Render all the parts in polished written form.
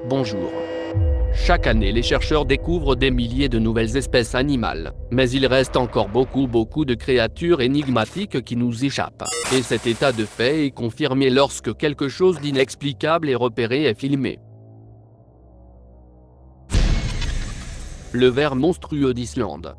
Bonjour. Chaque année, les chercheurs découvrent des milliers de nouvelles espèces animales, mais il reste encore beaucoup de créatures énigmatiques qui nous échappent. Et cet état de fait est confirmé lorsque quelque chose d'inexplicable est repéré et filmé. Le ver monstrueux d'Islande.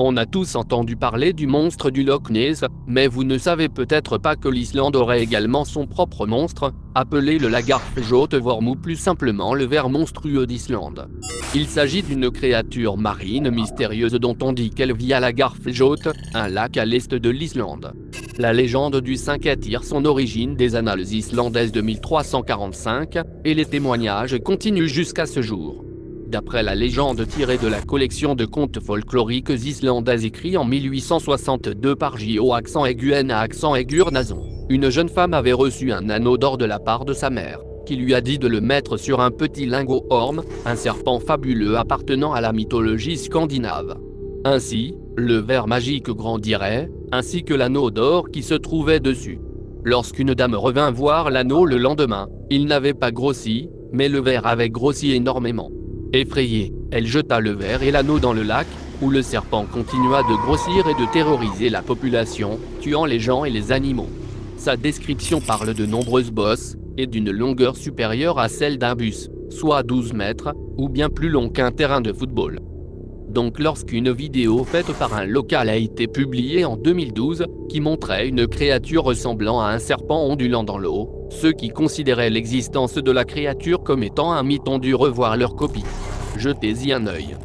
On a tous entendu parler du monstre du Loch Ness, mais vous ne savez peut-être pas que l'Islande aurait également son propre monstre, appelé le Lagarfljótvorm ou plus simplement le ver monstrueux d'Islande. Il s'agit d'une créature marine mystérieuse dont on dit qu'elle vit à Lagarfljót, un lac à l'est de l'Islande. La légende du 5 tire son origine des annales islandaises de 1345, et les témoignages continuent jusqu'à ce jour. D'après la légende tirée de la collection de contes folkloriques islandais écrits en 1862 par J.O. Sigurðarson, une jeune femme avait reçu un anneau d'or de la part de sa mère, qui lui a dit de le mettre sur un petit lingot orme, un serpent fabuleux appartenant à la mythologie scandinave. Ainsi, le ver magique grandirait, ainsi que l'anneau d'or qui se trouvait dessus. Lorsqu'une dame revint voir l'anneau le lendemain, il n'avait pas grossi, mais le ver avait grossi énormément. Effrayée, elle jeta le ver et l'anneau dans le lac, où le serpent continua de grossir et de terroriser la population, tuant les gens et les animaux. Sa description parle de nombreuses bosses, et d'une longueur supérieure à celle d'un bus, soit 12 mètres, ou bien plus long qu'un terrain de football. Donc lorsqu'une vidéo faite par un local a été publiée en 2012, qui montrait une créature ressemblant à un serpent ondulant dans l'eau, ceux qui considéraient l'existence de la créature comme étant un mythe ont dû revoir leur copie. Jetez-y un œil.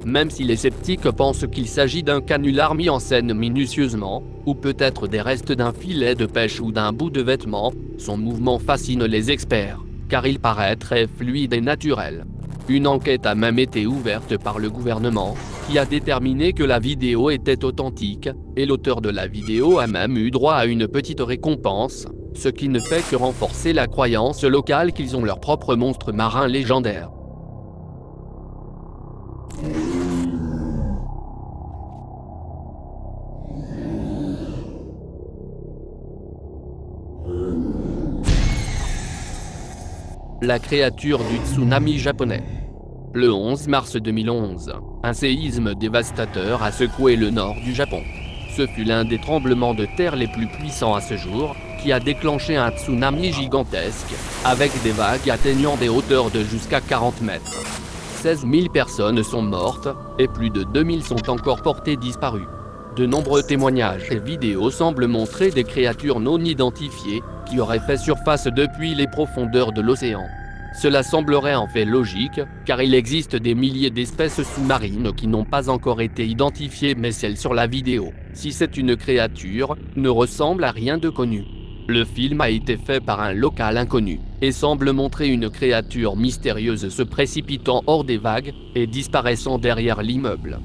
Même si les sceptiques pensent qu'il s'agit d'un canular mis en scène minutieusement, ou peut-être des restes d'un filet de pêche ou d'un bout de vêtement, son mouvement fascine les experts, car il paraît très fluide et naturel. Une enquête a même été ouverte par le gouvernement, qui a déterminé que la vidéo était authentique, et l'auteur de la vidéo a même eu droit à une petite récompense, ce qui ne fait que renforcer la croyance locale qu'ils ont leur propre monstre marin légendaire. La créature du tsunami japonais. Le 11 mars 2011, un séisme dévastateur a secoué le nord du Japon. Ce fut l'un des tremblements de terre les plus puissants à ce jour, qui a déclenché un tsunami gigantesque, avec des vagues atteignant des hauteurs de jusqu'à 40 mètres. 16 000 personnes sont mortes, et plus de 2000 sont encore portées disparues. De nombreux témoignages et vidéos semblent montrer des créatures non identifiées, qui auraient fait surface depuis les profondeurs de l'océan. Cela semblerait en fait logique, car il existe des milliers d'espèces sous-marines qui n'ont pas encore été identifiées, mais celle sur la vidéo, si c'est une créature, ne ressemble à rien de connu. Le film a été fait par un local inconnu, et semble montrer une créature mystérieuse se précipitant hors des vagues, et disparaissant derrière l'immeuble.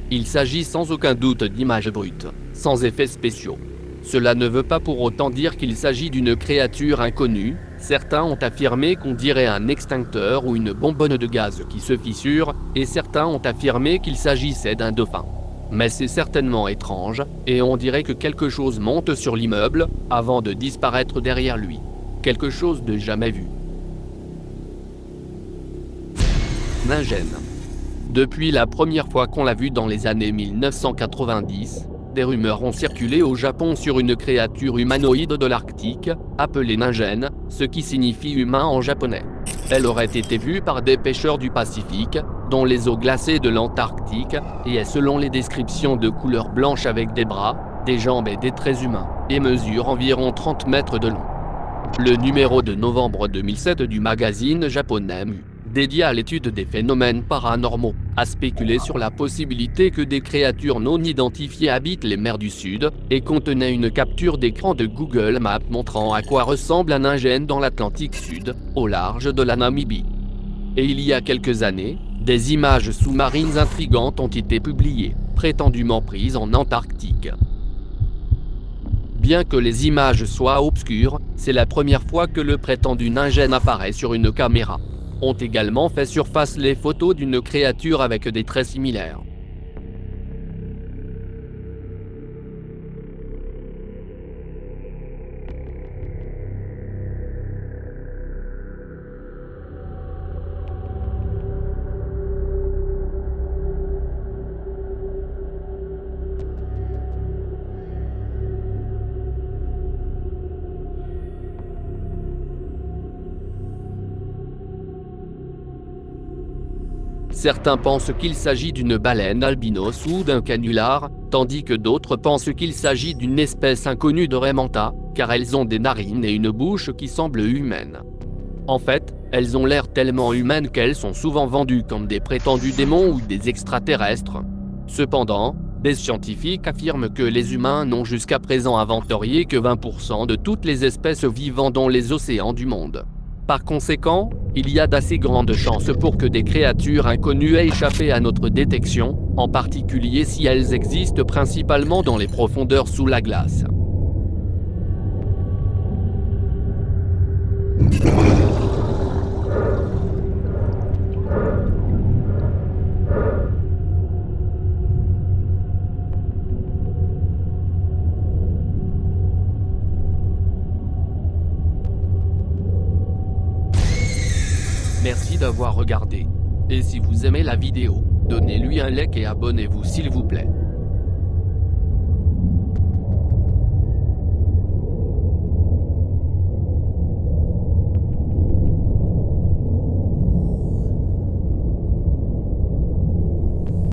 Il s'agit sans aucun doute d'images brutes, sans effets spéciaux. Cela ne veut pas pour autant dire qu'il s'agit d'une créature inconnue. Certains ont affirmé qu'on dirait un extincteur ou une bonbonne de gaz qui se fissure, et certains ont affirmé qu'il s'agissait d'un dauphin. Mais c'est certainement étrange, et on dirait que quelque chose monte sur l'immeuble, avant de disparaître derrière lui. Quelque chose de jamais vu. Ningen. Depuis la première fois qu'on l'a vu dans les années 1990, des rumeurs ont circulé au Japon sur une créature humanoïde de l'Arctique, appelée Ningen, ce qui signifie humain en japonais. Elle aurait été vue par des pêcheurs du Pacifique, dont les eaux glacées de l'Antarctique, et est selon les descriptions de couleur blanche avec des bras, des jambes et des traits humains, et mesure environ 30 mètres de long. Le numéro de novembre 2007 du magazine japonais dédié à l'étude des phénomènes paranormaux, a spéculé sur la possibilité que des créatures non identifiées habitent les mers du Sud, et contenait une capture d'écran de Google Maps montrant à quoi ressemble un InGen dans l'Atlantique Sud, au large de la Namibie. Et il y a quelques années, des images sous-marines intrigantes ont été publiées, prétendument prises en Antarctique. Bien que les images soient obscures, c'est la première fois que le prétendu InGen apparaît sur une caméra. Ont également fait surface les photos d'une créature avec des traits similaires. Certains pensent qu'il s'agit d'une baleine albinos ou d'un canular, tandis que d'autres pensent qu'il s'agit d'une espèce inconnue de Raimanta, car elles ont des narines et une bouche qui semblent humaines. En fait, elles ont l'air tellement humaines qu'elles sont souvent vendues comme des prétendus démons ou des extraterrestres. Cependant, des scientifiques affirment que les humains n'ont jusqu'à présent inventorié que 20% de toutes les espèces vivant dans les océans du monde. Par conséquent, il y a d'assez grandes chances pour que des créatures inconnues aient échappé à notre détection, en particulier si elles existent principalement dans les profondeurs sous la glace. Merci d'avoir regardé. Et si vous aimez la vidéo, donnez-lui un like et abonnez-vous s'il vous plaît.